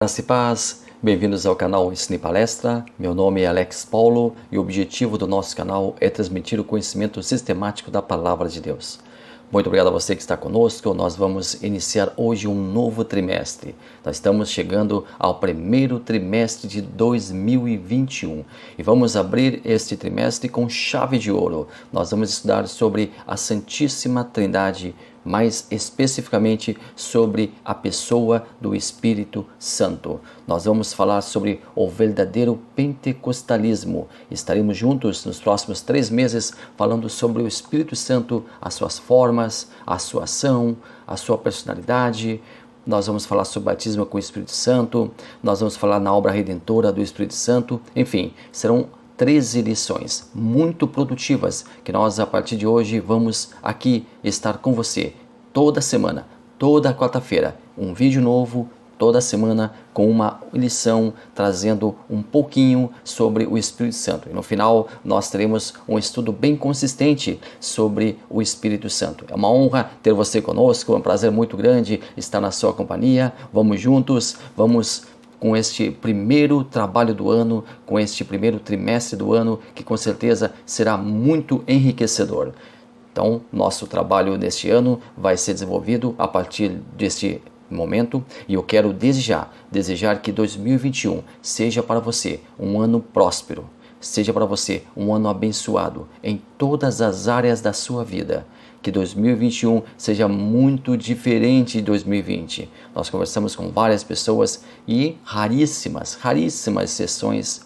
Graça e paz, bem-vindos ao canal Ensine Palestra. Meu nome é Alex Paulo e o objetivo do nosso canal é transmitir o conhecimento sistemático da Palavra de Deus. Muito obrigado a você que está conosco. Nós vamos iniciar hoje um novo trimestre. Nós estamos chegando ao primeiro trimestre de 2021 e vamos abrir este trimestre com chave de ouro. Nós vamos estudar sobre a Santíssima Trindade, mais especificamente sobre a pessoa do Espírito Santo. Nós vamos falar sobre o verdadeiro pentecostalismo. Estaremos juntos nos próximos 3 meses falando sobre o Espírito Santo, as suas formas, a sua ação, a sua personalidade. Nós vamos falar sobre batismo com o Espírito Santo, nós vamos falar na obra redentora do Espírito Santo. Enfim, serão 13 lições muito produtivas que nós a partir de hoje vamos aqui estar com você toda semana, toda quarta-feira, um vídeo novo toda semana com uma lição trazendo um pouquinho sobre o Espírito Santo. E no final nós teremos um estudo bem consistente sobre o Espírito Santo. É uma honra ter você conosco, é um prazer muito grande estar na sua companhia. Vamos juntos, vamos com este primeiro trabalho do ano, com este primeiro trimestre do ano, que com certeza será muito enriquecedor. Então, nosso trabalho neste ano vai ser desenvolvido a partir deste momento e eu quero desejar que 2021 seja para você um ano próspero, seja para você um ano abençoado em todas as áreas da sua vida. Que 2021 seja muito diferente de 2020. Nós conversamos com várias pessoas e raríssimas exceções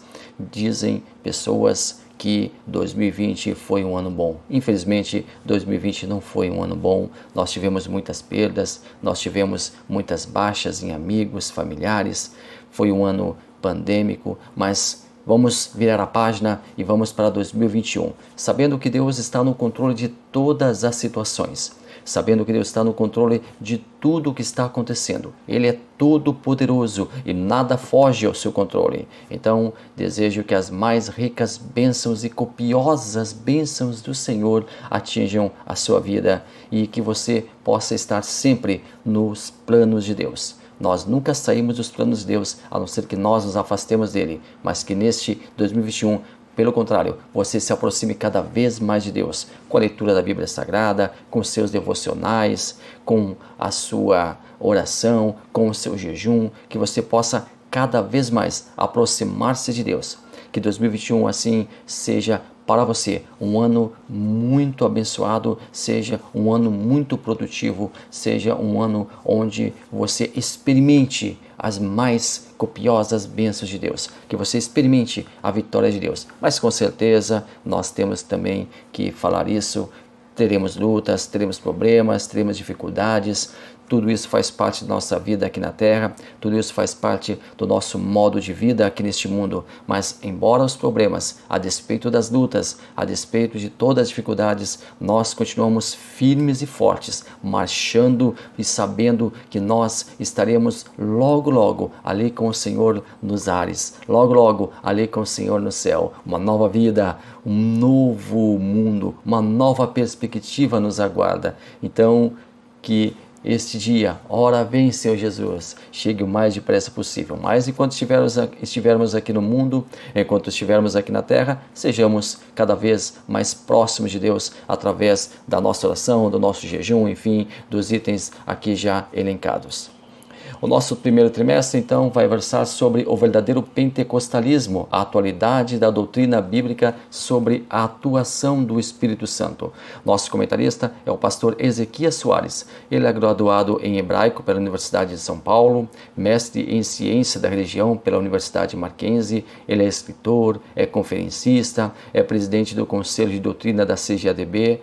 dizem pessoas que 2020 foi um ano bom. Infelizmente, 2020 não foi um ano bom. Nós tivemos muitas perdas, nós tivemos muitas baixas em amigos, familiares. Foi um ano pandêmico, mas vamos virar a página e vamos para 2021, sabendo que Deus está no controle de todas as situações, sabendo que Deus está no controle de tudo o que está acontecendo. Ele é todo poderoso e nada foge ao seu controle. Então, desejo que as mais ricas bênçãos e copiosas bênçãos do Senhor atinjam a sua vida e que você possa estar sempre nos planos de Deus. Nós nunca saímos dos planos de Deus, a não ser que nós nos afastemos dele, mas que neste 2021, pelo contrário, você se aproxime cada vez mais de Deus, com a leitura da Bíblia Sagrada, com seus devocionais, com a sua oração, com o seu jejum, que você possa cada vez mais aproximar-se de Deus. Que 2021 assim seja para você um ano muito abençoado, seja um ano muito produtivo, seja um ano onde você experimente as mais copiosas bênçãos de Deus, que você experimente a vitória de Deus. Mas com certeza nós temos também que falar isso, teremos lutas, teremos problemas, teremos dificuldades. Tudo isso faz parte da nossa vida aqui na Terra, tudo isso faz parte do nosso modo de vida aqui neste mundo. Mas, embora os problemas, a despeito das lutas, a despeito de todas as dificuldades, nós continuamos firmes e fortes, marchando e sabendo que nós estaremos logo, logo ali com o Senhor nos ares, logo, logo ali com o Senhor no céu. Uma nova vida, um novo mundo, uma nova perspectiva nos aguarda. Então, que este dia, ora vem, Senhor Jesus, chegue o mais depressa possível. Mas enquanto estivermos aqui no mundo, enquanto estivermos aqui na terra, sejamos cada vez mais próximos de Deus através da nossa oração, do nosso jejum, enfim, dos itens aqui já elencados. O nosso primeiro trimestre, então, vai versar sobre o verdadeiro pentecostalismo, a atualidade da doutrina bíblica sobre a atuação do Espírito Santo. Nosso comentarista é o pastor Ezequias Soares. Ele é graduado em hebraico pela Universidade de São Paulo, mestre em ciência da religião pela Universidade Mackenzie. Ele é escritor, é conferencista, é presidente do Conselho de Doutrina da CGADB,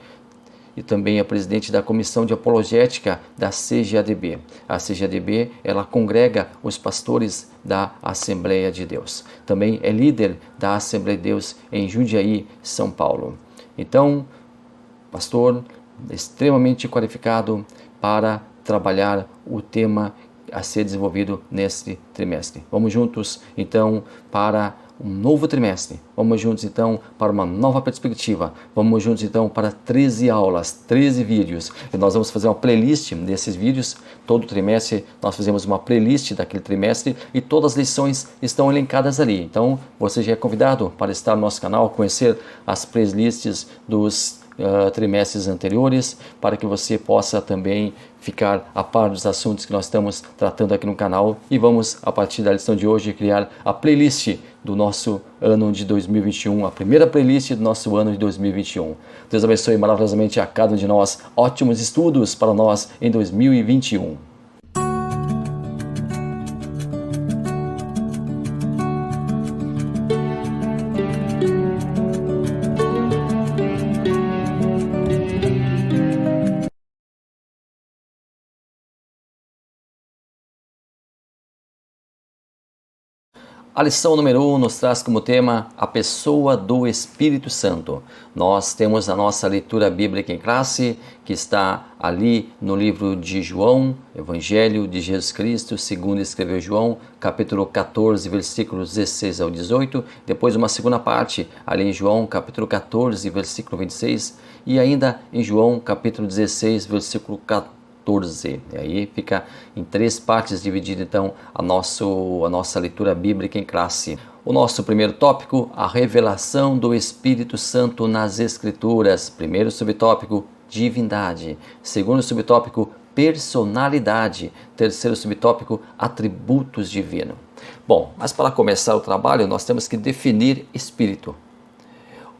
e também é presidente da Comissão de Apologética da CGADB. A CGADB, ela congrega os pastores da Assembleia de Deus. Também é líder da Assembleia de Deus em Jundiaí, São Paulo. Então, pastor extremamente qualificado para trabalhar o tema a ser desenvolvido neste trimestre. Vamos juntos, então, para um novo trimestre. Vamos juntos, então, para uma nova perspectiva. Vamos juntos, então, para 13 aulas, 13 vídeos. E nós vamos fazer uma playlist desses vídeos. Todo trimestre nós fazemos uma playlist daquele trimestre e todas as lições estão elencadas ali. Então, você já é convidado para estar no nosso canal, conhecer as playlists dos trimestres anteriores, para que você possa também ficar a par dos assuntos que nós estamos tratando aqui no canal. E vamos, a partir da lição de hoje, criar a playlist do nosso ano de 2021, a primeira playlist do nosso ano de 2021. Deus abençoe maravilhosamente a cada um de nós. Ótimos estudos para nós em 2021. A lição número 1 nos traz como tema a pessoa do Espírito Santo. Nós temos a nossa leitura bíblica em classe, que está ali no livro de João, Evangelho de Jesus Cristo, segundo escreveu João, capítulo 14, versículos 16 ao 18. Depois uma segunda parte, ali em João, capítulo 14, versículo 26. E ainda em João, capítulo 16, versículo 14. E aí fica em 3 partes dividida então a nossa leitura bíblica em classe. O nosso primeiro tópico, a revelação do Espírito Santo nas Escrituras. Primeiro subtópico, divindade. Segundo subtópico, personalidade. Terceiro subtópico, atributos divinos. Bom, mas para começar o trabalho nós temos que definir Espírito.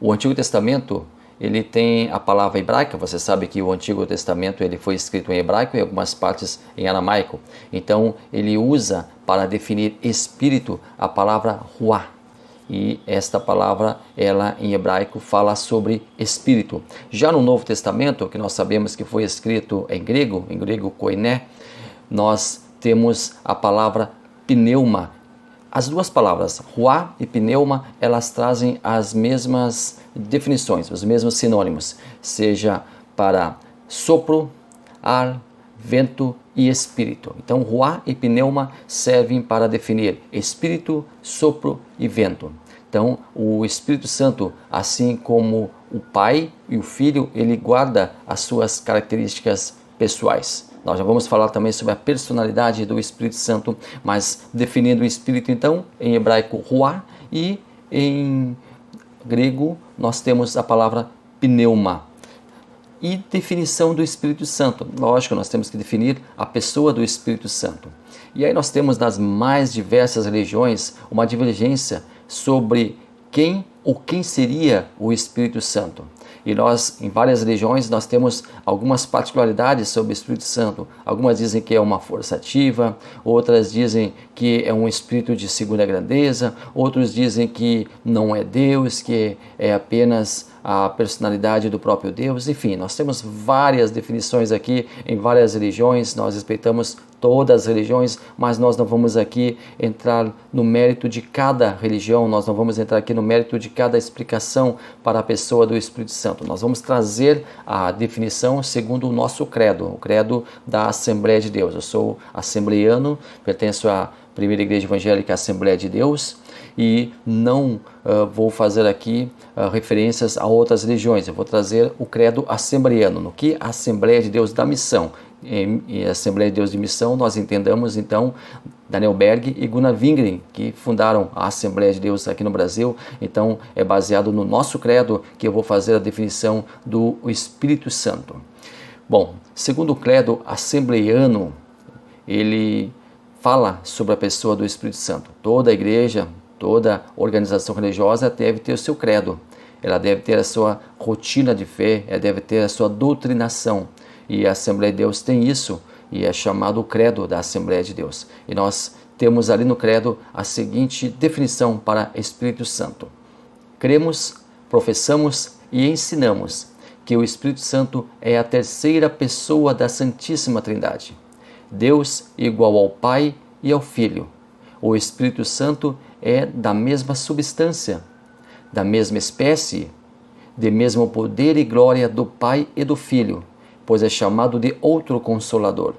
O Antigo Testamento ele tem a palavra hebraica. Você sabe que o Antigo Testamento ele foi escrito em hebraico e algumas partes em aramaico. Então ele usa para definir espírito a palavra ruá. E esta palavra, ela em hebraico fala sobre espírito. Já no Novo Testamento, que nós sabemos que foi escrito em grego koiné, nós temos a palavra pneuma. As duas palavras, ruá e pneuma, elas trazem as mesmas definições, os mesmos sinônimos, seja para sopro, ar, vento e espírito. Então, ruá e pneuma servem para definir espírito, sopro e vento. Então, o Espírito Santo, assim como o Pai e o Filho, ele guarda as suas características pessoais. Nós já vamos falar também sobre a personalidade do Espírito Santo, mas definindo o Espírito, então, em hebraico, ruá, e em grego nós temos a palavra pneuma. E definição do Espírito Santo. Lógico, nós temos que definir a pessoa do Espírito Santo. E aí nós temos nas mais diversas religiões uma divergência sobre quem ou quem seria o Espírito Santo. E nós, em várias religiões, nós temos algumas particularidades sobre o Espírito Santo. Algumas dizem que é uma força ativa, outras dizem que é um espírito de segunda grandeza, outros dizem que não é Deus, que é apenas a personalidade do próprio Deus. Enfim, nós temos várias definições aqui em várias religiões, nós respeitamos todas as religiões, mas nós não vamos aqui entrar no mérito de cada religião, nós não vamos entrar aqui no mérito de cada explicação para a pessoa do Espírito Santo. Nós vamos trazer a definição segundo o nosso credo, o credo da Assembleia de Deus. Eu sou assembleiano, pertenço à Primeira Igreja Evangélica Assembleia de Deus e não vou fazer aqui referências a outras religiões. Eu vou trazer o credo assembleiano, no que a Assembleia de Deus da Missão. Em Assembleia de Deus de Missão, nós entendamos então Daniel Berg e Gunnar Wingren, que fundaram a Assembleia de Deus aqui no Brasil. Então é baseado no nosso credo que eu vou fazer a definição do Espírito Santo. Bom, segundo o credo assembleiano, ele fala sobre a pessoa do Espírito Santo. Toda igreja, toda organização religiosa deve ter o seu credo. Ela deve ter a sua rotina de fé, ela deve ter a sua doutrinação. E a Assembleia de Deus tem isso, e é chamado o credo da Assembleia de Deus. E nós temos ali no credo a seguinte definição para Espírito Santo. Cremos, professamos e ensinamos que o Espírito Santo é a terceira pessoa da Santíssima Trindade. Deus igual ao Pai e ao Filho. O Espírito Santo é da mesma substância, da mesma espécie, de mesmo poder e glória do Pai e do Filho, pois é chamado de outro Consolador.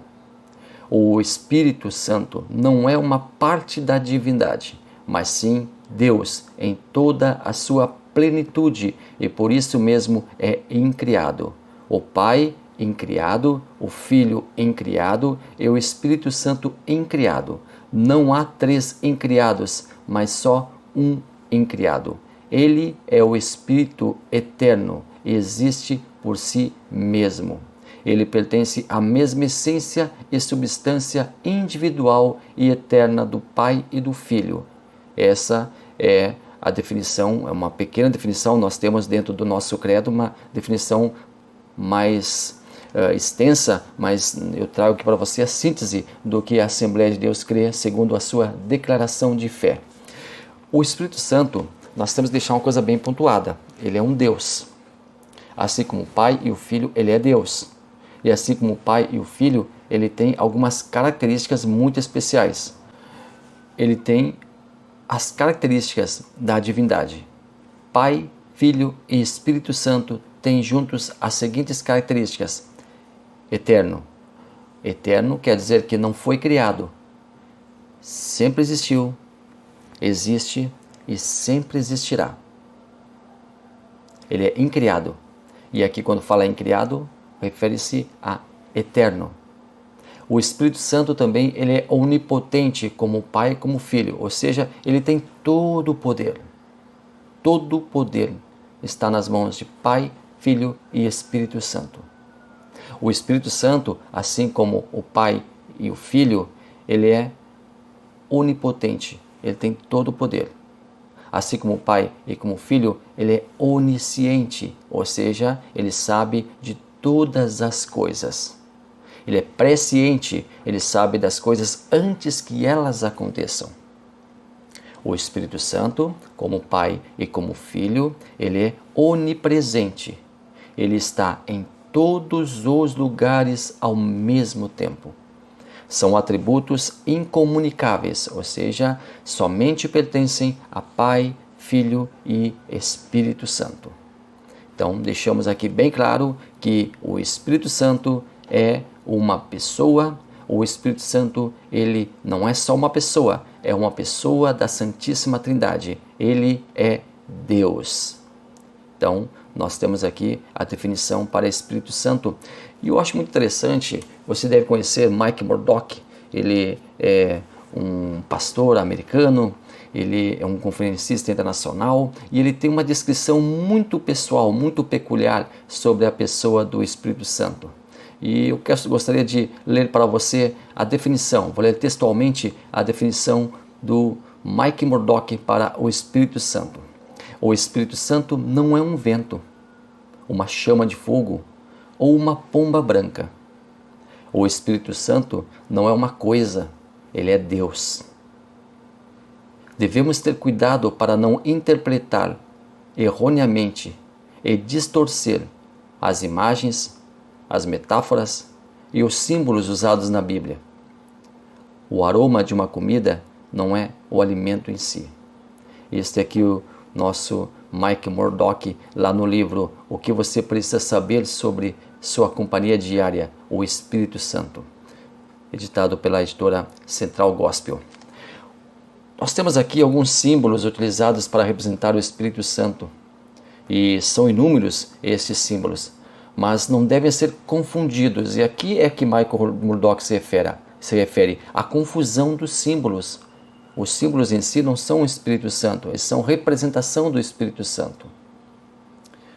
O Espírito Santo não é uma parte da divindade, mas sim Deus em toda a sua plenitude e por isso mesmo é incriado. O Pai incriado, o Filho incriado e o Espírito Santo incriado. Não há três incriados, mas só um incriado. Ele é o Espírito eterno e existe por si mesmo. Ele pertence à mesma essência e substância individual e eterna do Pai e do Filho. Essa é a definição, é uma pequena definição, nós temos dentro do nosso credo uma definição mais extensa, mas eu trago aqui para você a síntese do que a Assembleia de Deus crê segundo a sua declaração de fé. O Espírito Santo, nós temos que deixar uma coisa bem pontuada, ele é um Deus. Assim como o Pai e o Filho, ele é Deus. E assim como o Pai e o Filho, ele tem algumas características muito especiais. Ele tem as características da divindade. Pai, Filho e Espírito Santo têm juntos as seguintes características. Eterno. Eterno quer dizer que não foi criado. Sempre existiu, existe e sempre existirá. Ele é incriado. E aqui quando fala incriado, refere-se a eterno. O Espírito Santo também ele é onipotente como o Pai e como o Filho, ou seja, ele tem todo o poder. Todo o poder está nas mãos de Pai, Filho e Espírito Santo. O Espírito Santo, assim como o Pai e o Filho, ele é onipotente, ele tem todo o poder. Assim como o Pai e como o Filho, ele é onisciente, ou seja, ele sabe de todas as coisas. Ele é presciente, ele sabe das coisas antes que elas aconteçam. O Espírito Santo, como Pai e como Filho, ele é onipresente. Ele está em todos os lugares ao mesmo tempo. São atributos incomunicáveis, ou seja, somente pertencem a Pai, Filho e Espírito Santo. Então, deixamos aqui bem claro que o Espírito Santo é uma pessoa. O Espírito Santo, ele não é só uma pessoa, é uma pessoa da Santíssima Trindade. Ele é Deus. Então, nós temos aqui a definição para Espírito Santo. E eu acho muito interessante, você deve conhecer Mike Murdock. Ele é um pastor americano, ele é um conferencista internacional e ele tem uma descrição muito pessoal, muito peculiar sobre a pessoa do Espírito Santo. E eu gostaria de ler para você a definição, vou ler textualmente a definição do Mike Murdock para o Espírito Santo. O Espírito Santo não é um vento, uma chama de fogo ou uma pomba branca. O Espírito Santo não é uma coisa, ele é Deus. Devemos ter cuidado para não interpretar erroneamente e distorcer as imagens, as metáforas e os símbolos usados na Bíblia. O aroma de uma comida não é o alimento em si. Este é aqui o nosso Mike Murdock, lá no livro O que você precisa saber sobre sua companhia diária, o Espírito Santo, editado pela editora Central Gospel. Nós temos aqui alguns símbolos utilizados para representar o Espírito Santo, e são inúmeros esses símbolos, mas não devem ser confundidos, e aqui é que Michael Murdock se refere à confusão dos símbolos. Os símbolos em si não são o Espírito Santo, eles são representação do Espírito Santo.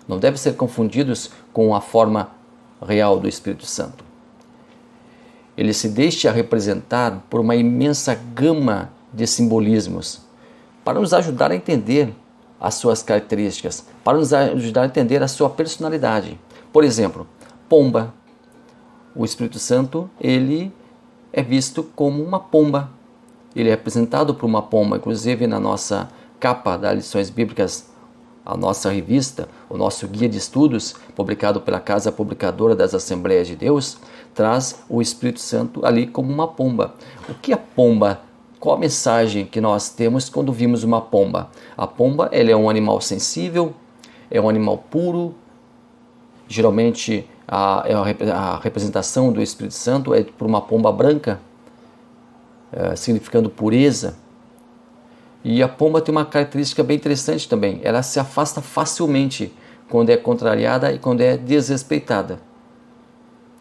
Não devem ser confundidos com a forma real do Espírito Santo. Ele se deixa representar por uma imensa gama de simbolismos para nos ajudar a entender as suas características, para nos ajudar a entender a sua personalidade. Por exemplo, pomba. O Espírito Santo, ele é visto como uma pomba. Ele é representado por uma pomba, inclusive na nossa capa das lições bíblicas, a nossa revista, o nosso guia de estudos, publicado pela Casa Publicadora das Assembleias de Deus, traz o Espírito Santo ali como uma pomba. O que é pomba? Qual a mensagem que nós temos quando vimos uma pomba? A pomba, ela é um animal sensível, é um animal puro, geralmente A representação do Espírito Santo é por uma pomba branca, significando pureza. E a pomba tem uma característica bem interessante também. Ela se afasta facilmente quando é contrariada e quando é desrespeitada.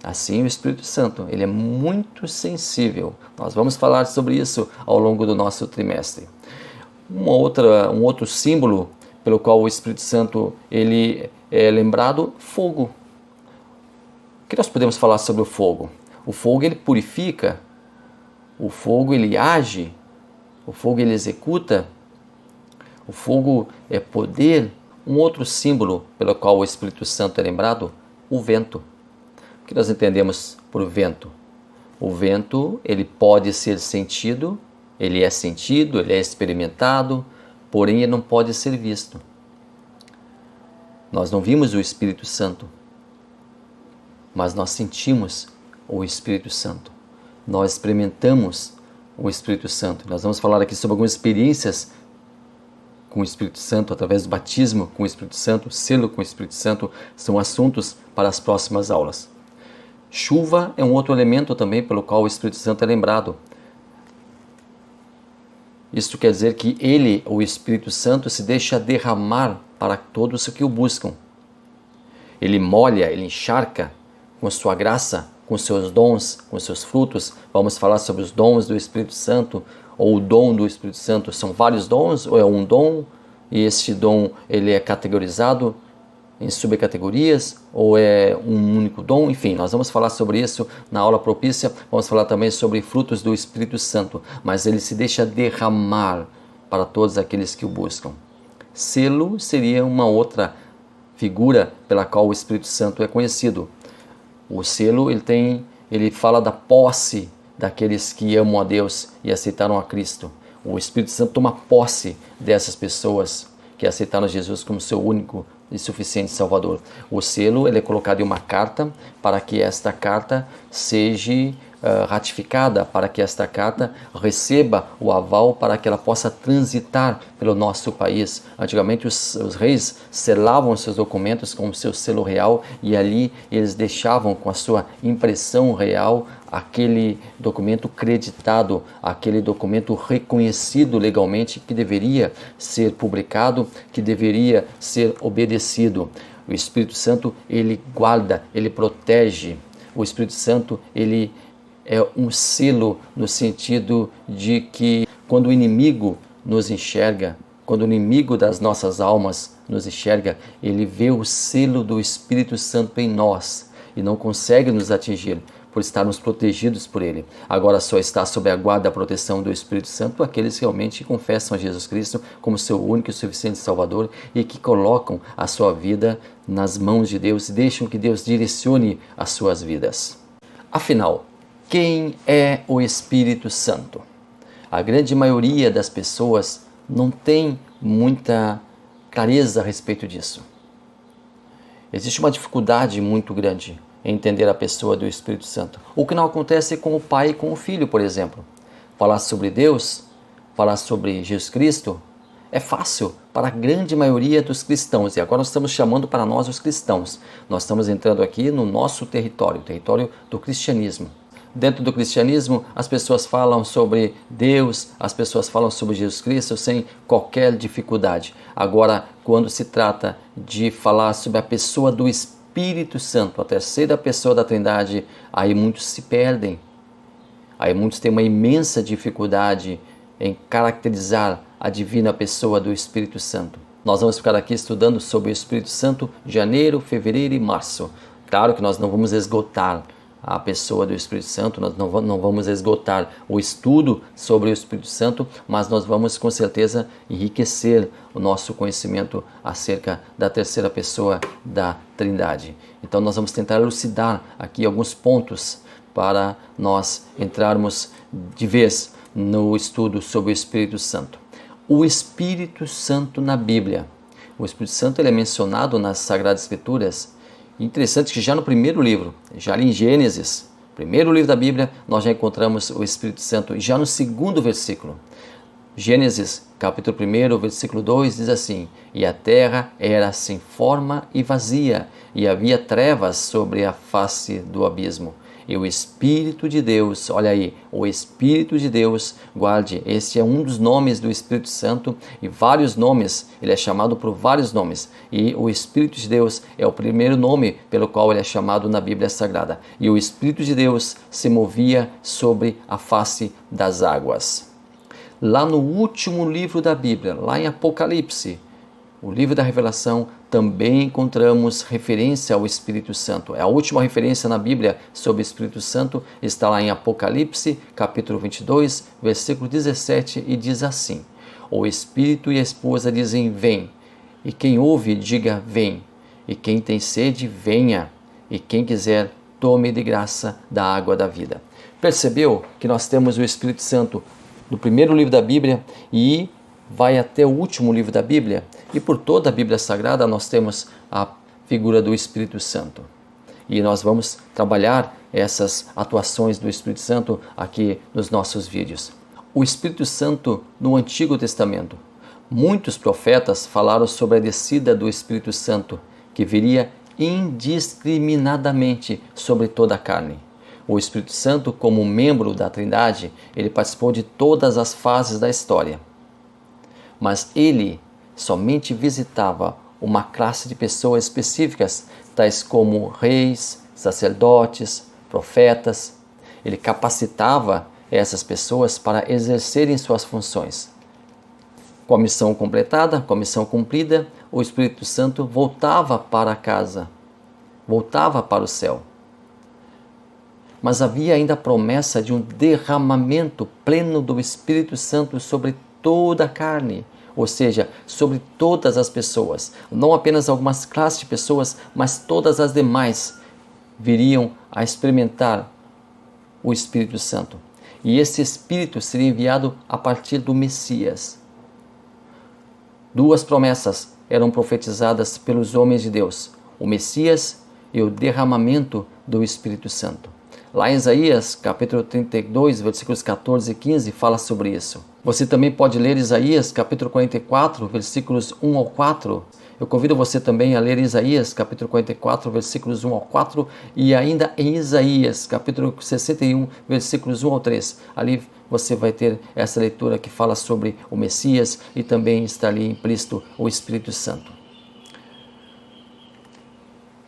Assim o Espírito Santo, ele é muito sensível. Nós vamos falar sobre isso ao longo do nosso trimestre. Um outro símbolo pelo qual o Espírito Santo ele é lembrado, fogo. O que nós podemos falar sobre o fogo? O fogo ele purifica, o fogo ele age, o fogo ele executa, o fogo é poder. Um outro símbolo pelo qual o Espírito Santo é lembrado, o vento. O que nós entendemos por vento? O vento ele pode ser sentido, ele é experimentado, porém ele não pode ser visto. Nós não vimos o Espírito Santo, mas nós sentimos o Espírito Santo. Nós experimentamos o Espírito Santo. Nós vamos falar aqui sobre algumas experiências com o Espírito Santo, através do batismo com o Espírito Santo, selo com o Espírito Santo, são assuntos para as próximas aulas. Chuva é um outro elemento também pelo qual o Espírito Santo é lembrado. Isso quer dizer que ele, o Espírito Santo, se deixa derramar para todos os que o buscam. Ele molha, ele encharca com sua graça, com seus dons, com seus frutos. Vamos falar sobre os dons do Espírito Santo, ou o dom do Espírito Santo. São vários dons, ou é um dom, e este dom ele é categorizado em subcategorias, ou é um único dom? Enfim, nós vamos falar sobre isso na aula propícia. Vamos falar também sobre frutos do Espírito Santo, mas ele se deixa derramar para todos aqueles que o buscam. Selo seria uma outra figura pela qual o Espírito Santo é conhecido. O selo ele fala da posse daqueles que amam a Deus e aceitaram a Cristo. O Espírito Santo toma posse dessas pessoas que aceitaram Jesus como seu único e suficiente Salvador. O selo ele é colocado em uma carta para que esta carta seja ratificada, para que esta carta receba o aval para que ela possa transitar pelo nosso país. Antigamente os reis selavam seus documentos com o seu selo real e ali eles deixavam com a sua impressão real aquele documento creditado, aquele documento reconhecido legalmente que deveria ser publicado, que deveria ser obedecido. O Espírito Santo, ele guarda, ele protege. O Espírito Santo, ele é um selo no sentido de que quando o inimigo nos enxerga, quando o inimigo das nossas almas nos enxerga, ele vê o selo do Espírito Santo em nós e não consegue nos atingir por estarmos protegidos por ele. Agora só está sob a guarda, a proteção do Espírito Santo aqueles que realmente confessam a Jesus Cristo como seu único e suficiente Salvador e que colocam a sua vida nas mãos de Deus e deixam que Deus direcione as suas vidas. Afinal, quem é o Espírito Santo? A grande maioria das pessoas não tem muita clareza a respeito disso. Existe uma dificuldade muito grande em entender a pessoa do Espírito Santo. O que não acontece com o Pai e com o Filho, por exemplo. Falar sobre Deus, falar sobre Jesus Cristo, é fácil para a grande maioria dos cristãos. E agora nós estamos chamando para nós os cristãos. Nós estamos entrando aqui no nosso território, o território do cristianismo. Dentro do cristianismo, as pessoas falam sobre Deus, as pessoas falam sobre Jesus Cristo sem qualquer dificuldade. Agora, quando se trata de falar sobre a pessoa do Espírito Santo, a terceira pessoa da Trindade, aí muitos se perdem. Aí muitos têm uma imensa dificuldade em caracterizar a divina pessoa do Espírito Santo. Nós vamos ficar aqui estudando sobre o Espírito Santo janeiro, fevereiro e março. Claro que nós não vamos esgotar a pessoa do Espírito Santo, nós não vamos esgotar o estudo sobre o Espírito Santo, mas nós vamos com certeza enriquecer o nosso conhecimento acerca da terceira pessoa da Trindade. Então nós vamos tentar elucidar aqui alguns pontos para nós entrarmos de vez no estudo sobre o Espírito Santo. O Espírito Santo na Bíblia. O Espírito Santo ele é mencionado nas Sagradas Escrituras. Interessante que já no primeiro livro, já ali em Gênesis, primeiro livro da Bíblia, nós já encontramos o Espírito Santo. E já no segundo versículo, Gênesis, capítulo 1, versículo 2, diz assim: E a terra era sem forma e vazia, e havia trevas sobre a face do abismo. E o Espírito de Deus, olha aí, o Espírito de Deus, guarde, esse é um dos nomes do Espírito Santo, e vários nomes, ele é chamado por vários nomes, e o Espírito de Deus é o primeiro nome pelo qual ele é chamado na Bíblia Sagrada. E o Espírito de Deus se movia sobre a face das águas. Lá no último livro da Bíblia, lá em Apocalipse, o livro da Revelação, também encontramos referência ao Espírito Santo. A última referência na Bíblia sobre o Espírito Santo está lá em Apocalipse, capítulo 22, versículo 17, e diz assim: O Espírito e a esposa dizem: Vem. E quem ouve, diga: Vem. E quem tem sede, venha. E quem quiser, tome de graça da água da vida. Percebeu que nós temos o Espírito Santo no primeiro livro da Bíblia e vai até o último livro da Bíblia, e por toda a Bíblia Sagrada nós temos a figura do Espírito Santo. E nós vamos trabalhar essas atuações do Espírito Santo aqui nos nossos vídeos. O Espírito Santo no Antigo Testamento. Muitos profetas falaram sobre a descida do Espírito Santo, que viria indiscriminadamente sobre toda a carne. O Espírito Santo, como membro da Trindade, ele participou de todas as fases da história. Mas ele somente visitava uma classe de pessoas específicas, tais como reis, sacerdotes, profetas. Ele capacitava essas pessoas para exercerem suas funções. Com a missão completada, com a missão cumprida, o Espírito Santo voltava para casa, voltava para o céu. Mas havia ainda a promessa de um derramamento pleno do Espírito Santo sobre toda a carne, ou seja, sobre todas as pessoas. Não apenas algumas classes de pessoas, mas todas as demais viriam a experimentar o Espírito Santo. E esse Espírito seria enviado a partir do Messias. Duas promessas eram profetizadas pelos homens de Deus: o Messias e o derramamento do Espírito Santo. Lá em Isaías, capítulo 32, versículos 14 e 15, fala sobre isso. Você também pode ler Isaías, capítulo 44, versículos 1 ao 4. Eu convido você também a ler Isaías, capítulo 44, versículos 1 ao 4, e ainda em Isaías, capítulo 61, versículos 1 ao 3. Ali você vai ter essa leitura que fala sobre o Messias e também está ali implícito o Espírito Santo.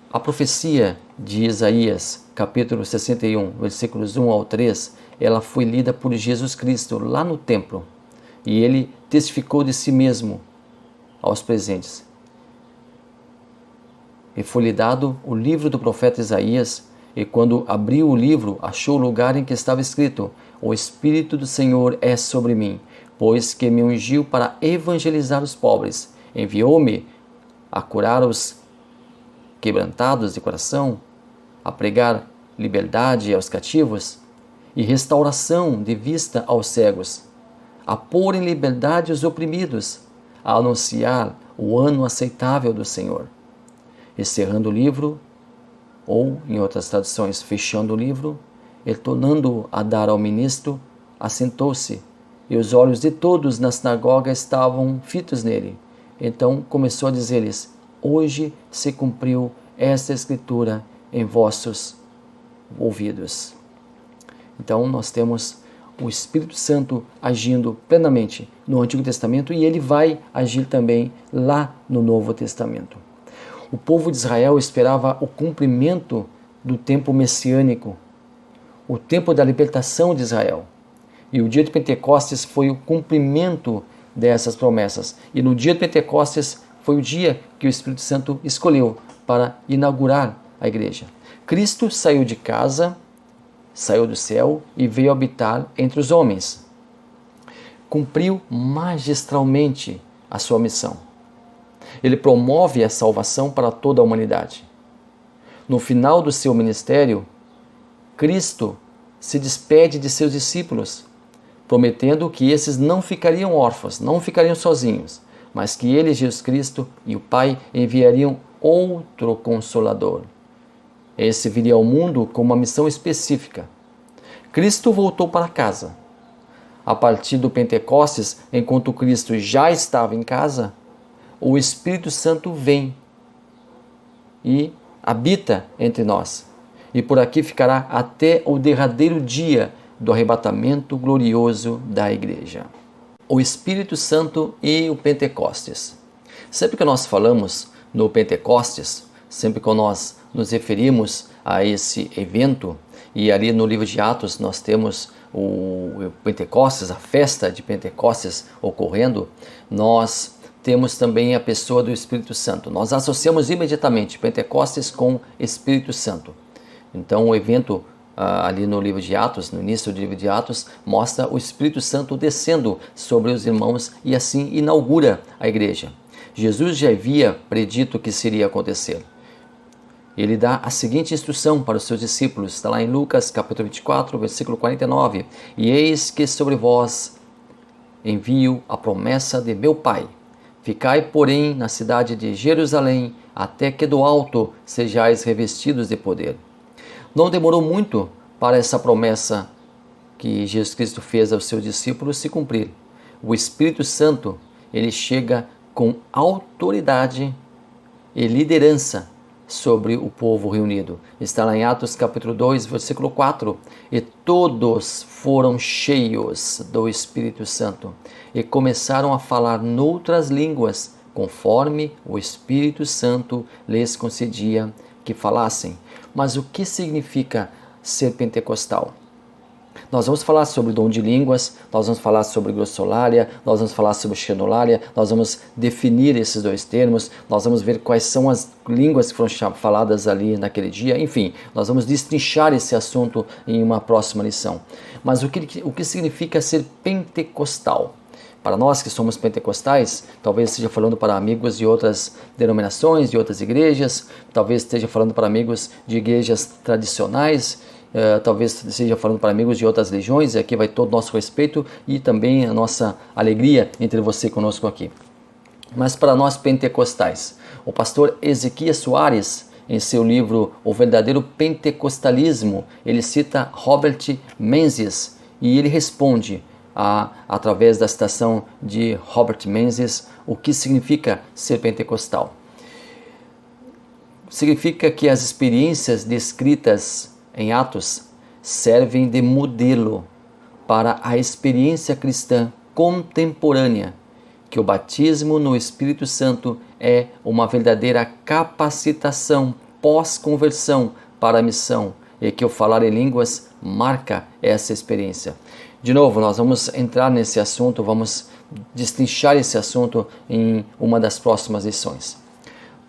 A profecia de Isaías, capítulo 61, versículos 1 ao 3, ela foi lida por Jesus Cristo lá no templo, e ele testificou de si mesmo aos presentes. E foi-lhe dado o livro do profeta Isaías, e quando abriu o livro, achou o lugar em que estava escrito: O Espírito do Senhor é sobre mim, pois que me ungiu para evangelizar os pobres, enviou-me a curar os quebrantados de coração, a pregar liberdade aos cativos e restauração de vista aos cegos, a pôr em liberdade os oprimidos, a anunciar o ano aceitável do Senhor. Encerrando o livro, ou em outras traduções, fechando o livro, e tornando a dar ao ministro, assentou-se, e os olhos de todos na sinagoga estavam fitos nele. Então começou a dizer-lhes: Hoje se cumpriu esta escritura em vossos ouvidos. Então nós temos o Espírito Santo agindo plenamente no Antigo Testamento e ele vai agir também lá no Novo Testamento. O povo de Israel esperava o cumprimento do tempo messiânico, o tempo da libertação de Israel. E o dia de Pentecostes foi o cumprimento dessas promessas. E no dia de Pentecostes foi o dia que o Espírito Santo escolheu para inaugurar a igreja. Cristo saiu de casa, saiu do céu e veio habitar entre os homens. Cumpriu magistralmente a sua missão. Ele promove a salvação para toda a humanidade. No final do seu ministério, Cristo se despede de seus discípulos, prometendo que esses não ficariam órfãos, não ficariam sozinhos, mas que ele, Jesus Cristo e o Pai enviariam outro Consolador. Esse viria ao mundo com uma missão específica. Cristo voltou para casa. a partir do Pentecostes, enquanto Cristo já estava em casa, o Espírito Santo vem e habita entre nós. E por aqui ficará até o derradeiro dia do arrebatamento glorioso da igreja. O Espírito Santo e o Pentecostes. Sempre que nós falamos no Pentecostes, sempre que nós nos referimos a esse evento, e ali no livro de Atos nós temos o Pentecostes, a festa de Pentecostes ocorrendo, nós temos também a pessoa do Espírito Santo. Nós associamos imediatamente Pentecostes com Espírito Santo. Então o evento ali no livro de Atos, no início do livro de Atos, mostra o Espírito Santo descendo sobre os irmãos e assim inaugura a igreja. Jesus já havia predito que isso iria acontecer. Ele dá a seguinte instrução para os seus discípulos, está lá em Lucas capítulo 24, versículo 49. E eis que sobre vós envio a promessa de meu Pai. Ficai, porém, na cidade de Jerusalém, até que do alto sejais revestidos de poder. Não demorou muito para essa promessa que Jesus Cristo fez aos seus discípulos se cumprir. O Espírito Santo, ele chega com autoridade e liderança sobre o povo reunido. Está lá em Atos capítulo 2, versículo 4. E todos foram cheios do Espírito Santo e começaram a falar noutras línguas, conforme o Espírito Santo lhes concedia que falassem. Mas o que significa ser pentecostal? Nós vamos falar sobre o dom de línguas, nós vamos falar sobre glossolalia, nós vamos falar sobre xenolalia, nós vamos definir esses dois termos, nós vamos ver quais são as línguas que foram faladas ali naquele dia, enfim, nós vamos destrinchar esse assunto em uma próxima lição. Mas o que significa ser pentecostal? Para nós que somos pentecostais, talvez esteja falando para amigos de outras denominações, de outras igrejas, talvez esteja falando para amigos de igrejas tradicionais, talvez esteja falando para amigos de outras religiões, e aqui vai todo o nosso respeito e também a nossa alegria entre você conosco aqui. Mas para nós pentecostais, o pastor Ezequias Soares, em seu livro O Verdadeiro Pentecostalismo, ele cita Robert Menzies e ele responde através da citação de Robert Menzies o que significa ser pentecostal. Significa que as experiências descritas em Atos servem de modelo para a experiência cristã contemporânea, que o batismo no Espírito Santo é uma verdadeira capacitação pós-conversão para a missão e que o falar em línguas marca essa experiência. De novo, nós vamos entrar nesse assunto, vamos destrinchar esse assunto em uma das próximas lições.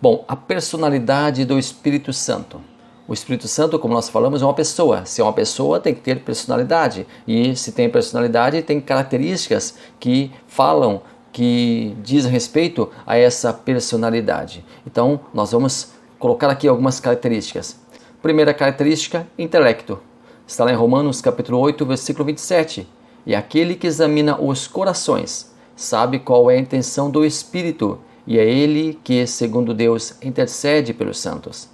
Bom, a personalidade do Espírito Santo. O Espírito Santo, como nós falamos, é uma pessoa. Se é uma pessoa, tem que ter personalidade. E se tem personalidade, tem características que falam, que dizem respeito a essa personalidade. Então, nós vamos colocar aqui algumas características. Primeira característica, intelecto. Está lá em Romanos capítulo 8, versículo 27. E aquele que examina os corações sabe qual é a intenção do Espírito, e é ele que, segundo Deus, intercede pelos santos.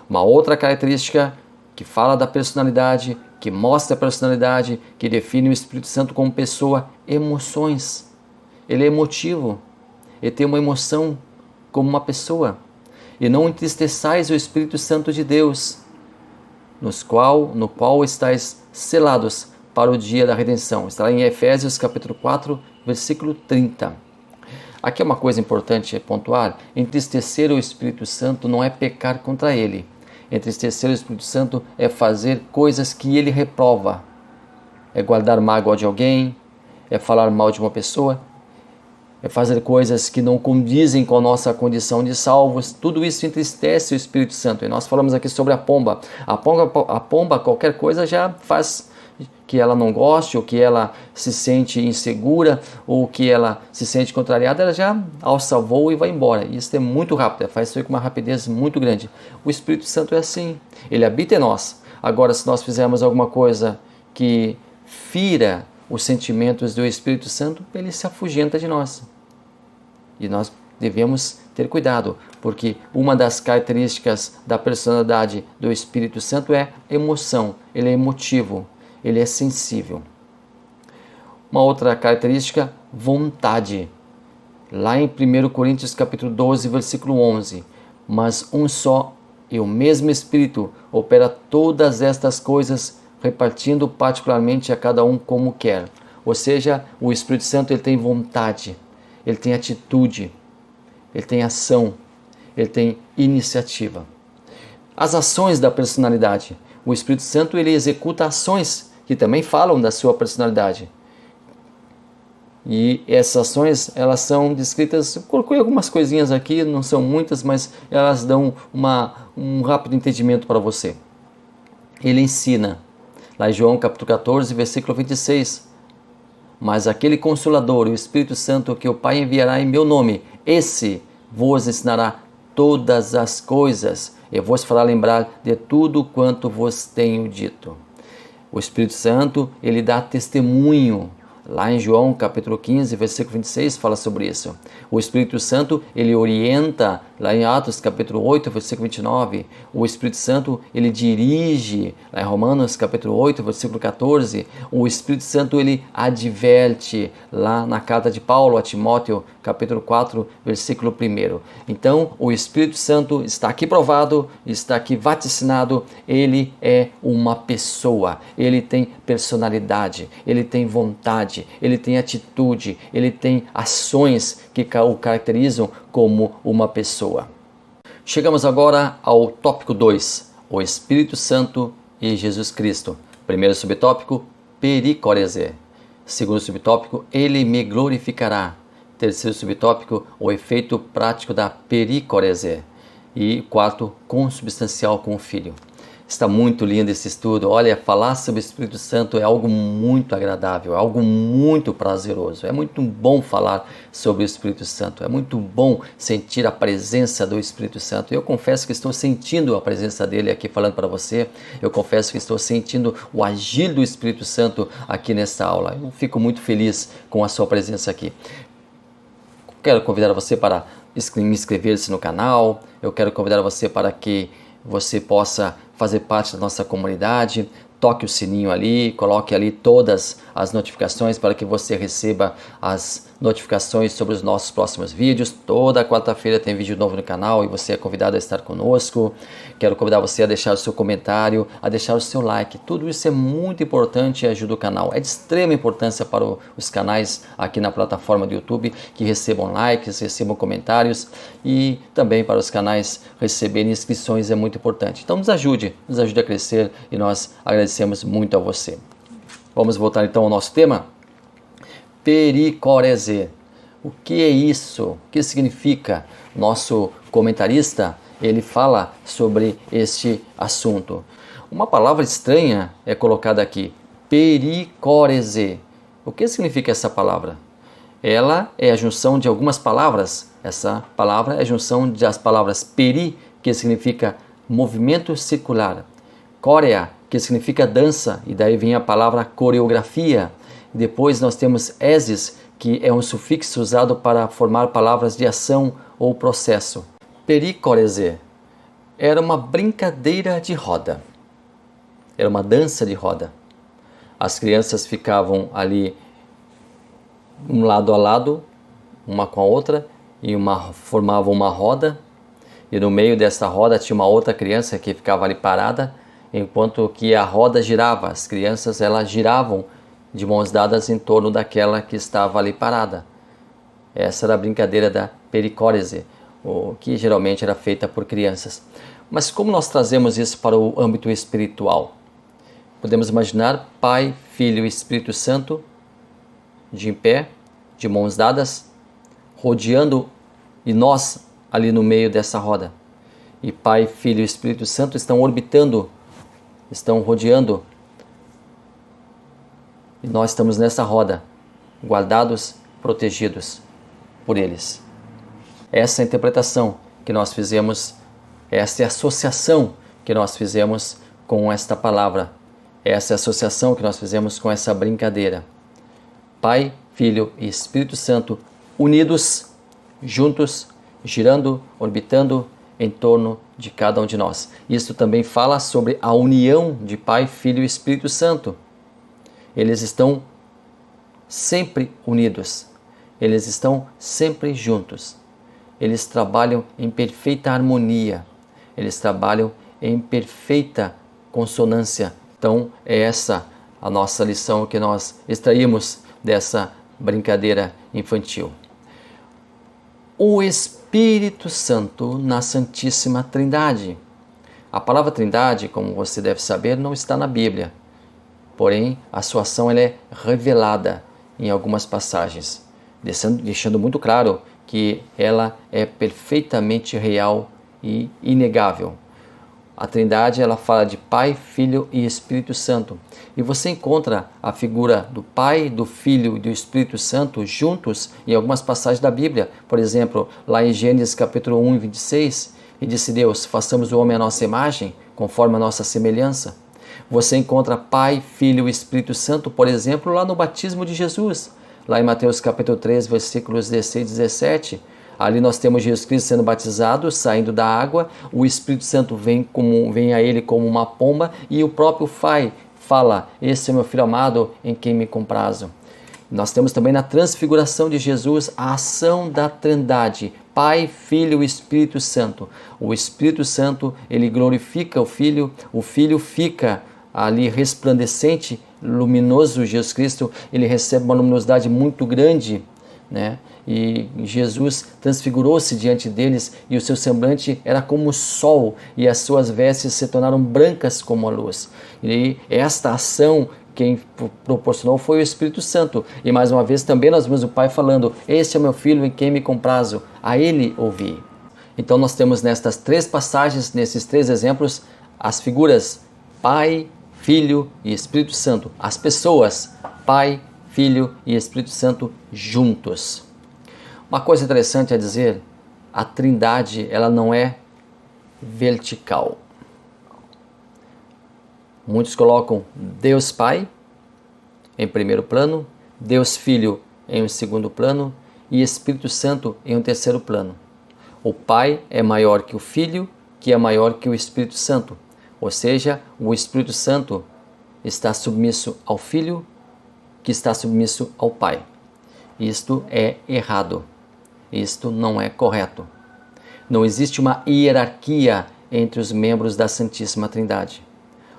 Uma outra característica que fala da personalidade, que mostra a personalidade, que define o Espírito Santo como pessoa, emoções. Ele é emotivo, ele tem uma emoção como uma pessoa. E não entristeçais o Espírito Santo de Deus, no qual estáis selados para o dia da redenção. Está lá em Efésios capítulo 4, versículo 30. Aqui é uma coisa importante pontuar: entristecer o Espírito Santo não é pecar contra ele. Entristecer o Espírito Santo é fazer coisas que ele reprova. É guardar mágoa de alguém, é falar mal de uma pessoa, é fazer coisas que não condizem com a nossa condição de salvos. Tudo isso entristece o Espírito Santo. E nós falamos aqui sobre a pomba. A pomba, qualquer coisa já faz que ela não goste, ou que ela se sente insegura, ou que ela se sente contrariada, ela já alça voo e vai embora. E isso é muito rápido, faz isso com uma rapidez muito grande. O Espírito Santo é assim, ele habita em nós. Agora, se nós fizermos alguma coisa que fira os sentimentos do Espírito Santo, ele se afugenta de nós. E nós devemos ter cuidado, porque uma das características da personalidade do Espírito Santo é emoção, ele é emotivo, ele é sensível. Uma outra característica, vontade. Lá em 1 Coríntios capítulo 12, versículo 11. Mas um só e o mesmo Espírito opera todas estas coisas, repartindo particularmente a cada um como quer. Ou seja, o Espírito Santo ele tem vontade, ele tem atitude, ele tem ação, ele tem iniciativa. As ações da personalidade. O Espírito Santo ele executa ações que também falam da sua personalidade. E essas ações, elas são descritas, eu coloquei algumas coisinhas aqui, não são muitas, mas elas dão um rápido entendimento para você. Ele ensina, lá em João capítulo 14, versículo 26, mas aquele Consolador, o Espírito Santo, que o Pai enviará em meu nome, esse vos ensinará todas as coisas, e vos fará lembrar de tudo quanto vos tenho dito. O Espírito Santo, ele dá testemunho. Lá em João capítulo 15, versículo 26, fala sobre isso. O Espírito Santo, ele orienta, lá em Atos capítulo 8, versículo 29. O Espírito Santo, ele dirige, lá em Romanos capítulo 8, versículo 14. O Espírito Santo, ele adverte, lá na carta de Paulo a Timóteo, capítulo 4, versículo 1. Então, o Espírito Santo está aqui provado, está aqui vaticinado, ele é uma pessoa, ele tem personalidade, ele tem vontade, ele tem atitude, ele tem ações que o caracterizam como uma pessoa. Chegamos agora ao tópico 2, o Espírito Santo e Jesus Cristo. Primeiro subtópico, pericórese. Segundo subtópico, ele me glorificará. Terceiro subtópico, o efeito prático da pericórese. E quarto, consubstancial com o Filho. Está muito lindo esse estudo. Olha, falar sobre o Espírito Santo é algo muito agradável, é algo muito prazeroso. É muito bom falar sobre o Espírito Santo. É muito bom sentir a presença do Espírito Santo. Eu confesso que estou sentindo a presença dele aqui falando para você. Eu confesso que estou sentindo o agir do Espírito Santo aqui nesta aula. Eu fico muito feliz com a sua presença aqui. Quero convidar você para inscrever-se no canal. Eu quero convidar você para que você possa fazer parte da nossa comunidade. Toque o sininho ali, coloque ali todas as notificações para que você receba as notificações sobre os nossos próximos vídeos. Toda quarta-feira tem vídeo novo no canal e você é convidado a estar conosco. Quero convidar você a deixar o seu comentário, a deixar o seu like. Tudo isso é muito importante e ajuda o canal. É de extrema importância para os canais aqui na plataforma do YouTube que recebam likes, recebam comentários, e também para os canais receberem inscrições é muito importante. Então nos ajude a crescer e nós agradecemos muito a você. Vamos voltar então ao nosso tema? Pericórese. O que é isso? O que significa? Nosso comentarista, ele fala sobre este assunto. Uma palavra estranha é colocada aqui, pericórese. O que significa essa palavra? Ela é a junção de algumas palavras. Essa palavra é a junção das palavras peri, que significa movimento circular, córea, que significa dança, e daí vem a palavra coreografia. Depois nós temos esis, que é um sufixo usado para formar palavras de ação ou processo. Pericórese era uma brincadeira de roda, era uma dança de roda. As crianças ficavam ali um lado a lado, uma com a outra, e formavam uma roda, e no meio dessa roda tinha uma outra criança que ficava ali parada, enquanto que a roda girava. As crianças elas giravam de mãos dadas em torno daquela que estava ali parada. Essa era a brincadeira da pericórese, o que geralmente era feita por crianças. Mas como nós trazemos isso para o âmbito espiritual? Podemos imaginar Pai, Filho e Espírito Santo de em pé, de mãos dadas, rodeando, e nós ali no meio dessa roda. E Pai, Filho e Espírito Santo estão orbitando, estão rodeando, e nós estamos nessa roda, guardados, protegidos por eles. Essa é a interpretação que nós fizemos, essa é a associação que nós fizemos com esta palavra, essa é a associação que nós fizemos com essa brincadeira. Pai, Filho e Espírito Santo unidos, juntos, girando, orbitando em torno de cada um de nós. Isso também fala sobre a união de Pai, Filho e Espírito Santo. Eles estão sempre unidos. Eles estão sempre juntos. Eles trabalham em perfeita harmonia. Eles trabalham em perfeita consonância. Então, é essa a nossa lição que nós extraímos dessa brincadeira infantil. O Espírito Santo na Santíssima Trindade. A palavra Trindade, como você deve saber, não está na Bíblia. Porém, a sua ação ela é revelada em algumas passagens, deixando muito claro que ela é perfeitamente real e inegável. A Trindade ela fala de Pai, Filho e Espírito Santo. E você encontra a figura do Pai, do Filho e do Espírito Santo juntos em algumas passagens da Bíblia. Por exemplo, lá em Gênesis capítulo 1, 26, e disse Deus, façamos o homem à nossa imagem, conforme a nossa semelhança. Você encontra Pai, Filho e Espírito Santo, por exemplo, lá no batismo de Jesus. Lá em Mateus capítulo 3, versículos 16 e 17. Ali nós temos Jesus Cristo sendo batizado, saindo da água, o Espírito Santo vem a ele como uma pomba e o próprio Pai fala, esse é meu Filho amado em quem me comprazo. Nós temos também na transfiguração de Jesus a ação da Trindade, Pai, Filho e Espírito Santo. O Espírito Santo, ele glorifica o Filho fica ali resplandecente, luminoso, Jesus Cristo, ele recebe uma luminosidade muito grande, né? E Jesus transfigurou-se diante deles e o seu semblante era como o sol e as suas vestes se tornaram brancas como a luz. E esta ação quem proporcionou foi o Espírito Santo. E mais uma vez também nós vemos o Pai falando, este é meu Filho em quem me comprazo, a ele ouvi. Então nós temos nestas três passagens, nesses três exemplos, as figuras Pai, Filho e Espírito Santo. As pessoas Pai, Filho e Espírito Santo juntos. Uma coisa interessante a dizer, a Trindade ela não é vertical. Muitos colocam Deus Pai em primeiro plano, Deus Filho em um segundo plano e Espírito Santo em um terceiro plano. O Pai é maior que o Filho, que é maior que o Espírito Santo. Ou seja, o Espírito Santo está submisso ao Filho, que está submisso ao Pai. Isto é errado. Isto não é correto. Não existe uma hierarquia entre os membros da Santíssima Trindade.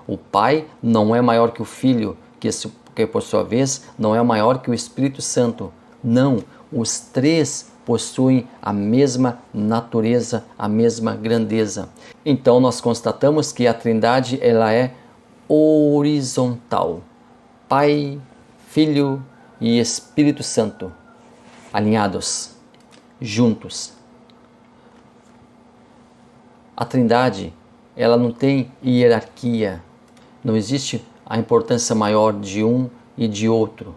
O Pai não é maior que o Filho, que por sua vez não é maior que o Espírito Santo. Não, os três possuem a mesma natureza, a mesma grandeza. Então nós constatamos que a Trindade ela é horizontal. Pai, Filho e Espírito Santo, alinhados, juntos. A Trindade, ela não tem hierarquia, não existe a importância maior de um e de outro.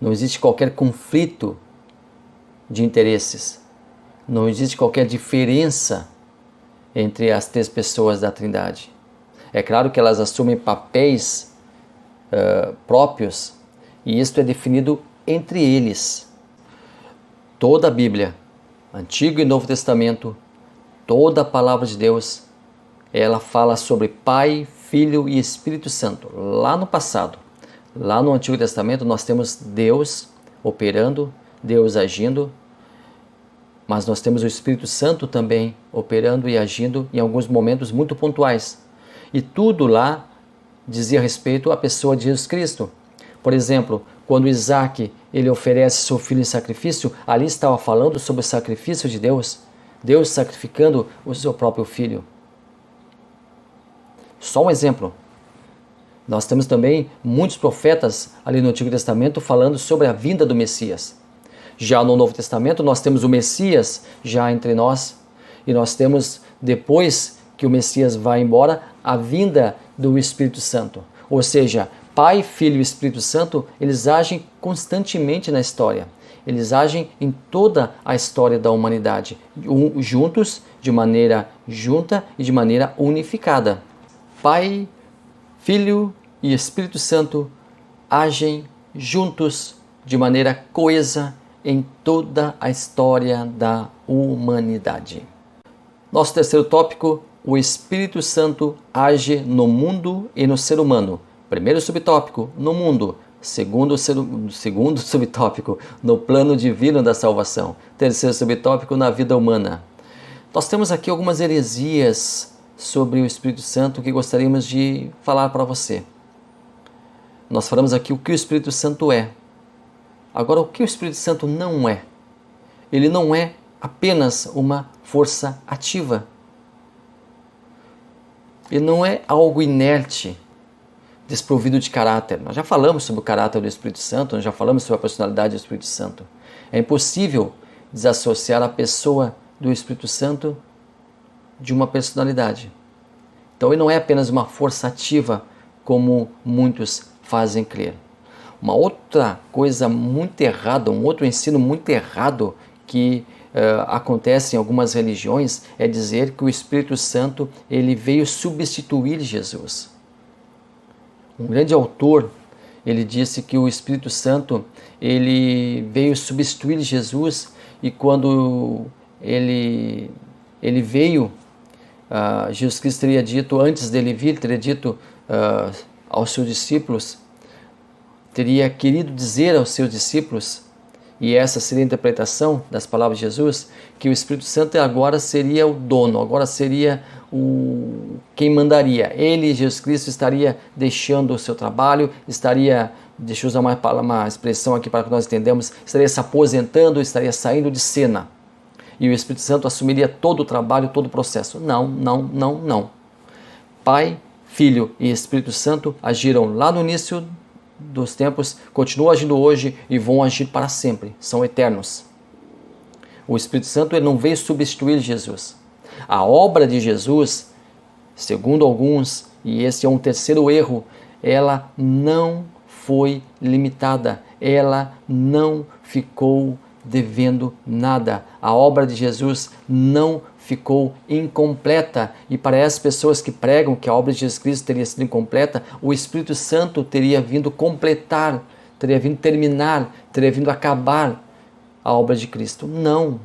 Não existe qualquer conflito de interesses, não existe qualquer diferença entre as três pessoas da Trindade. É claro que elas assumem papéis próprios e isto é definido entre eles. Toda a Bíblia, Antigo e Novo Testamento, toda a Palavra de Deus, ela fala sobre Pai, Filho e Espírito Santo. Lá no passado, lá no Antigo Testamento, nós temos Deus operando, Deus agindo, mas nós temos o Espírito Santo também operando e agindo em alguns momentos muito pontuais. E tudo lá dizia respeito à pessoa de Jesus Cristo. Por exemplo, quando Isaac ele oferece seu filho em sacrifício, ali estava falando sobre o sacrifício de Deus, Deus sacrificando o seu próprio filho. Só um exemplo. Nós temos também muitos profetas ali no Antigo Testamento falando sobre a vinda do Messias. Já no Novo Testamento nós temos o Messias já entre nós e nós temos, depois que o Messias vai embora, a vinda do Espírito Santo. Ou seja, Pai, Filho e Espírito Santo, eles agem constantemente na história. Eles agem em toda a história da humanidade, juntos, de maneira junta e de maneira unificada. Pai, Filho e Espírito Santo agem juntos de maneira coesa em toda a história da humanidade. Nosso terceiro tópico, o Espírito Santo age no mundo e no ser humano. Primeiro subtópico, no mundo. Segundo subtópico, no plano divino da salvação. Terceiro subtópico, na vida humana. Nós temos aqui algumas heresias sobre o Espírito Santo que gostaríamos de falar para você. Nós falamos aqui o que o Espírito Santo é. Agora, o que o Espírito Santo não é? Ele não é apenas uma força ativa. Ele não é algo inerte, desprovido de caráter. Nós já falamos sobre o caráter do Espírito Santo, nós já falamos sobre a personalidade do Espírito Santo. É impossível desassociar a pessoa do Espírito Santo de uma personalidade. Então ele não é apenas uma força ativa, como muitos fazem crer. Uma outra coisa muito errada, um outro ensino muito errado que acontece em algumas religiões é dizer que o Espírito Santo ele veio substituir Jesus. Um grande autor, ele disse que o Espírito Santo ele veio substituir Jesus, e quando ele veio, Jesus Cristo teria dito, antes dele vir, teria dito aos seus discípulos, teria querido dizer aos seus discípulos, e essa seria a interpretação das palavras de Jesus, que o Espírito Santo agora seria o dono, agora seria quem mandaria. Ele, Jesus Cristo, estaria deixando o seu trabalho, deixa eu usar uma expressão aqui para que nós entendamos, estaria se aposentando, estaria saindo de cena. E o Espírito Santo assumiria todo o trabalho, todo o processo. Não. Pai, Filho e Espírito Santo agiram lá no início dos tempos, continuam agindo hoje e vão agir para sempre, são eternos. O Espírito Santo ele não veio substituir Jesus. A obra de Jesus, segundo alguns, e esse é um terceiro erro, ela não foi limitada, ela não ficou devendo nada. A obra de Jesus não ficou incompleta, e para essas pessoas que pregam que a obra de Jesus Cristo teria sido incompleta, o Espírito Santo teria vindo completar, teria vindo terminar, teria vindo acabar a obra de Cristo. Não,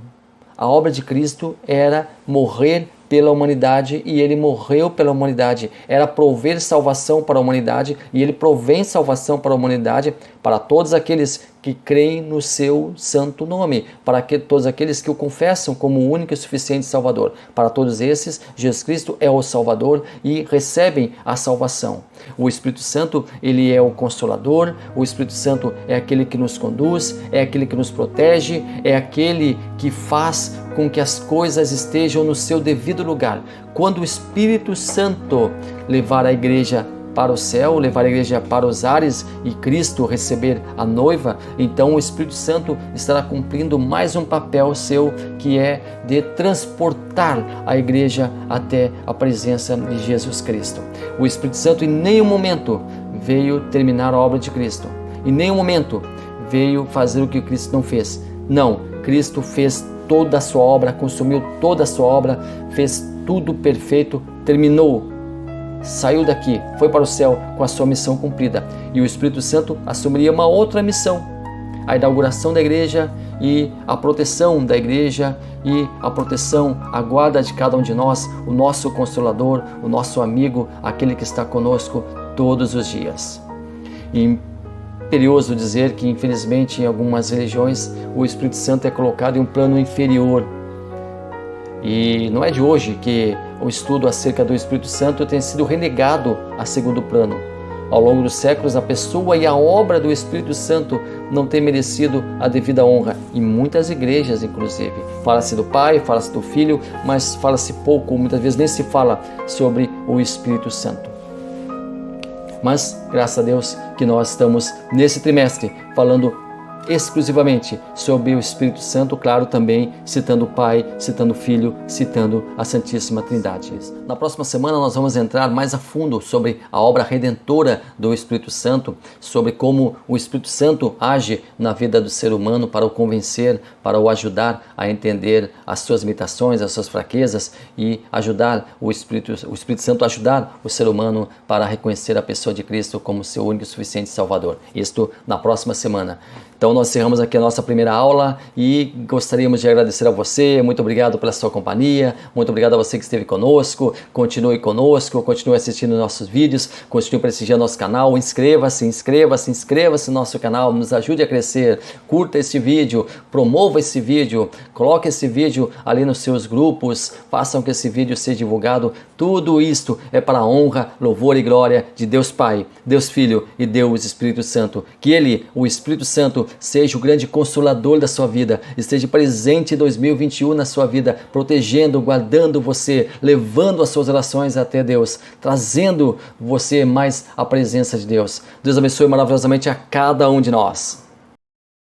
a obra de Cristo era morrer pela humanidade, e ele morreu pela humanidade, era prover salvação para a humanidade, e ele provém salvação para a humanidade, para todos aqueles que creem no seu santo nome, para todos aqueles que o confessam como o único e suficiente Salvador. Para todos esses, Jesus Cristo é o Salvador e recebem a salvação. O Espírito Santo, ele é o Consolador, o Espírito Santo é aquele que nos conduz, é aquele que nos protege, é aquele que faz com que as coisas estejam no seu devido lugar. Quando o Espírito Santo levar a igreja para o céu, levar a igreja para os ares e Cristo receber a noiva, então o Espírito Santo estará cumprindo mais um papel seu, que é de transportar a igreja até a presença de Jesus Cristo. O Espírito Santo em nenhum momento veio terminar a obra de Cristo, em nenhum momento veio fazer o que Cristo não fez. Não, Cristo fez toda a sua obra, consumiu toda a sua obra, fez tudo perfeito, terminou, saiu daqui, foi para o céu com a sua missão cumprida. E o Espírito Santo assumiria uma outra missão, a inauguração da igreja e a proteção da igreja e a proteção, a guarda de cada um de nós, o nosso Consolador, o nosso amigo, aquele que está conosco todos os dias. E imperioso dizer que, infelizmente, em algumas religiões, o Espírito Santo é colocado em um plano inferior. E não é de hoje que o estudo acerca do Espírito Santo tem sido renegado a segundo plano. Ao longo dos séculos, a pessoa e a obra do Espírito Santo não tem merecido a devida honra. Em muitas igrejas, inclusive. Fala-se do Pai, fala-se do Filho, mas fala-se pouco, muitas vezes nem se fala sobre o Espírito Santo. Mas, graças a Deus, que nós estamos nesse trimestre falando exclusivamente sobre o Espírito Santo, claro, também citando o Pai, citando o Filho, citando a Santíssima Trindade. Na próxima semana nós vamos entrar mais a fundo sobre a obra redentora do Espírito Santo, sobre como o Espírito Santo age na vida do ser humano para o convencer, para o ajudar a entender as suas limitações, as suas fraquezas, e ajudar o Espírito Santo a ajudar o ser humano para reconhecer a pessoa de Cristo como seu único e suficiente Salvador. Isto na próxima semana. Então nós encerramos aqui a nossa primeira aula e gostaríamos de agradecer a você. Muito obrigado pela sua companhia, muito obrigado a você que esteve conosco. Continue conosco, continue assistindo nossos vídeos, continue prestigiando nosso canal. Inscreva-se no nosso canal, nos ajude a crescer. Curta esse vídeo, promova esse vídeo, coloque esse vídeo ali nos seus grupos, façam que esse vídeo seja divulgado. Tudo isto é para a honra, louvor e glória de Deus Pai, Deus Filho e Deus Espírito Santo. Que Ele, o Espírito Santo, seja o grande consolador da sua vida, esteja presente em 2021 na sua vida, protegendo, guardando você, levando as suas orações até Deus, trazendo você mais à presença de Deus. Deus abençoe maravilhosamente a cada um de nós.